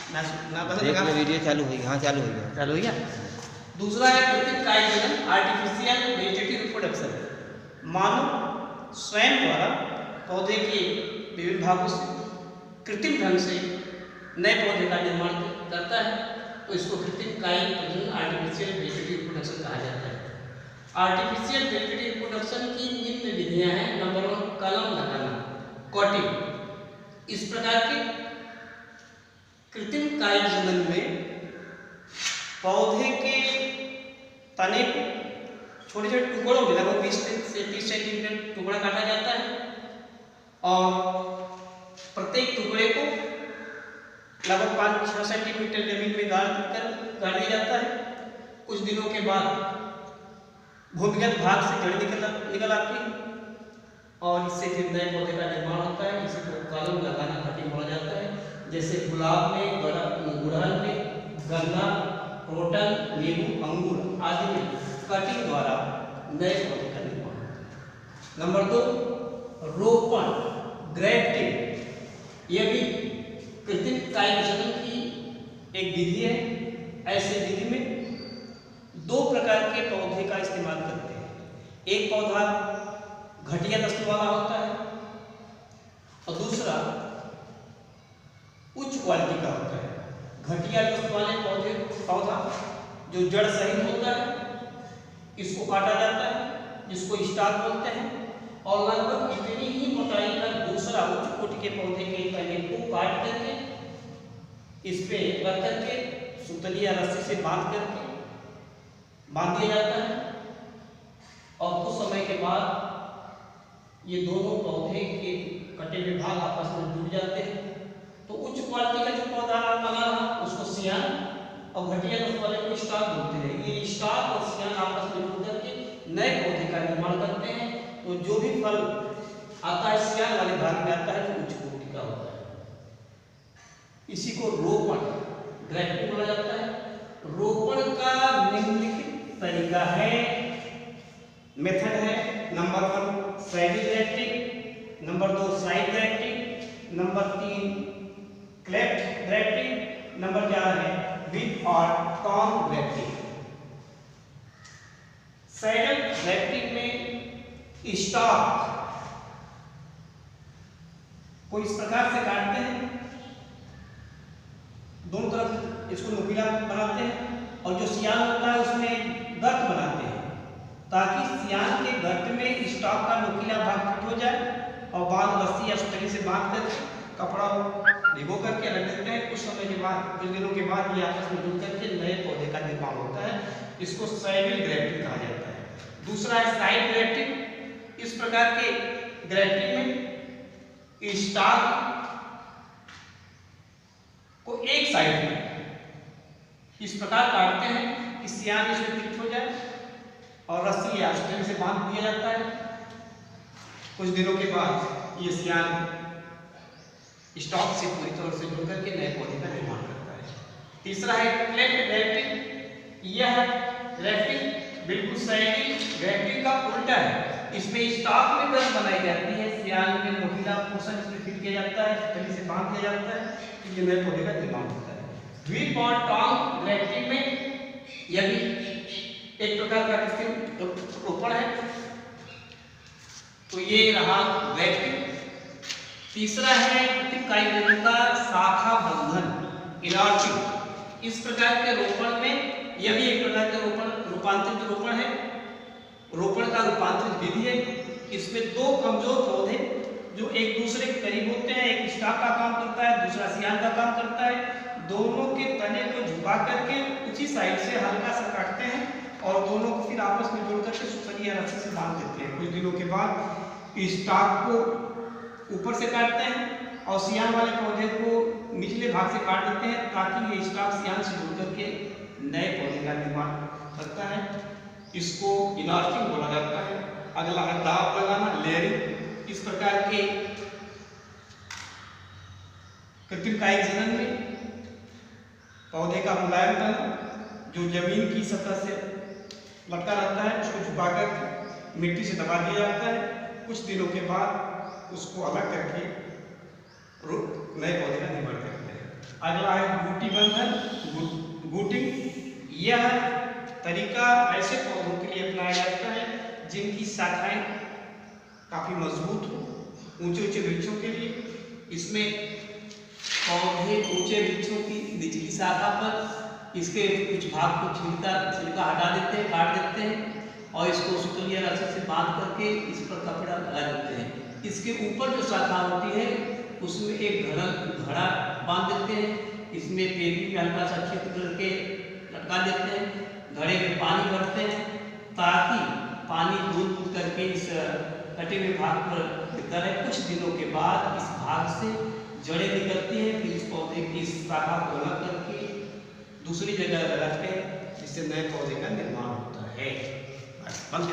देख लो वीडियो चालू हुई, हाँ चालू हो गया। चालू हो गया। दूसरा है कृत्रिम कायजनन आर्टिफिशियल वेजिटेटिव रिप्रोडक्शन। मानव स्वयं द्वारा पौधे के विभिन्न भागों से कृत्रिम ढंग से नए पौधे का निर्माण करता है, तो इसको कृत्रिम कायिक प्रजनन आर्टिफिशियल वेजिटेटिव रिप्रोडक्शन कहा जाता है। आर्टिफिशियल वेजिटेटिव रिप्रोडक्शन की निम्न विधियां हैं। नंबर 1, कलम लगाना, कॉटिंग। इस प्रकार के कृत्रिम कायजनन में पौधे के तने को छोटे छोटे टुकड़ों में लगभग 20 से 30 सेंटीमीटर टुकड़ा काटा जाता है और प्रत्येक टुकड़े को लगभग 5-6 सेंटीमीटर जमीन में गाड़ दिया जाता है। कुछ दिनों के बाद भूमिगत भाग से जड़ निकल आती है और इससे फिर नए पौधे का निर्माण होता है। इसी को कलम लगाना, कटिंग बोला जाता है। जैसे गुलाब में, गुड़हल में, गन्ना, क्रोटन, नींबू, अंगूर आदि में कटिंग द्वारा नए पौधे का निर्माण होता है। नंबर 2, रोपण, ग्रेफ्टिंग। यह भी कृत्रिम कायजनन की एक विधि है। ऐसे विधि में 2 प्रकार के पौधे का इस्तेमाल करते हैं। एक पौधा घटिया नस्ल वाला होता है और दूसरा उच्च क्वालिटी का होता है। घटिया नस्ल वाले पौधा जो जड़ सहित होता है, इसको काटा जाता है, जिसको स्टाक बोलते हैं, और लगभग इतनी ही मोटाई का दूसरा उच्च कोटि के पौधे के तने को काट करके इस पे रख करके सुतली या रस्सी से बांध दिया जाता है और कुछ समय के बाद ये दोनों पौधे के कटे हुए भाग आपस में जुड़ जाते हैं। तो उच्च क्वालिटी का जो पौधा बना रहा उसको सियान और घटिया नस्ल वाले को स्टाक बोलते हैं। ये स्टाक और सियान आपस में जुड़ करके नए पौधे का निर्माण करते हैं। तो जो भी फल आता है सियान वाले भाग में आता है जो उच्च कोटि का होता है। इसी को रोपण, ग्रेफ्टिंग बोला जाता है। रोपण का निम्नलिखित तरीका है, मेथड है। Number 1, saddle grafting. Number 2, side grafting. Number 3, cleft grafting. Number 4 है विथ और टॉन्ग ग्रेफ्टिंग। साइडल ग्रेफ्टिंग में स्टॉक को इस प्रकार से काटते हैं, दोनों तरफ इसको नुकीला बनाते हैं और जो सियान होता है उसमें गर्त बनाते हैं ताकि सियान के गर्त में स्टॉक का नुकीला भाग फिट हो जाए और बाद रस्सी या सुतली से बांध कर कपड़ा भिगो करके रख देते हैं। कुछ समय के बाद, कुछ दिनों के बाद ये आपस में जुड़ करके नए पौधे का निर्माण होता है। इसको सैडल ग्रेफ्टिंग कहा जाता है। दूसरा है साइड ग्रेफ्टिंग। इस प्रकार के ग्रेफ्टिंग में स्टॉक को एक साइड में इस प्रकार काटते हैं कि सियान इसमें फिट हो जाए और रस्सी या सुतली से बांध दिया जाता है। कुछ दिनों के बाद ये सियान स्टॉक से पूरी तरह से जुड़ करके नए पौधे का निर्माण करता है। तीसरा है क्लेफ्ट ग्रेफ्टिंग। यह ग्रेफ्टिंग बिल्कुल सैडी ग्रेफ्टिंग का उल्टा है। इसमें स्टॉक में गर्त बनाई जाती है, सियान में नुकीला पोर्शन इसमें फिट किया जाता है, सुतली से बांध दिया जाता है कि ये नए पौधे का निर्माण होता है। व्हीप और टॉन्ग ग्रेफ्टिंग में यह भी एक प्रकार का कृत्रिम रोपण है। तो ये रहा ग्रेफ्टिंग। तीसरा है कृत्रिम कायजनन का शाखा बंधन, इनॉर्चिंग। इस प्रकार के रोपण में यह भी एक प्रकार का रूपांतरित रोपण है। रोपण का रूपांतरित विधि है। इसमें 2 कमजोर पौधे जो एक दूसरे के करीब होते हैं, एक स्टॉक का काम करता है, दूसरा सियान का काम करता है, दोनों के तने को झुका करके उसी साइड से हल्का सा काटते हैं और दोनों को फिर आपस में जोड़ करके सुतली या रस्सी से बांध देते हैं। कुछ दिनों के बाद स्टॉक को ऊपर से काटते हैं और सियान वाले पौधे को निचले भाग से काट देते हैं ताकि ये स्टॉक सियान से जुड़ करके नए पौधे का निर्माण करता है। इसको इनॉर्चिंग बोला जाता है। अगला है दाब लगाना, लेयरिंग। इस प्रकार के कृत्रिम कायजनन में पौधे का मुलायम तना जो जमीन की सतह से लटका रहता है उसको झुकाकर मिट्टी से दबा दिया जाता है। कुछ दिनों के बाद उसको अलग करके नए पौधे का निर्माण करते हैं। अगला है बूटी बंधन, बूटिंग। यह तरीका ऐसे पौधों के लिए अपनाया जाता है जिनकी शाखाएं काफी मजबूत हो, ऊंचे ऊंचे वृक्षों के लिए। इसमें पौधे ऊंचे वृक्षों की निचली शाखा पर इसके कुछ भाग को छिलका हटा देते हैं, काट देते हैं और इसको सुतलिया रस्सी से बांध करके इस पर कपड़ा लगा देते हैं। इसके ऊपर जो शाखा होती है उसमें एक घड़ा बांध देते हैं, इसमें पेटी में हल्का सा छेद करके लटका देते हैं, घड़े में पानी भरते हैं ताकि पानी बूंद करके इस कटे हुए भाग पर गिरता रहे। कुछ दिनों के बाद इस भाग से जड़ें निकलती हैं, फिर इस पौधे की शाखा को अलग करके दूसरी जगह लगाते हैं, जिससे नए पौधे का निर्माण होता है। बस बंद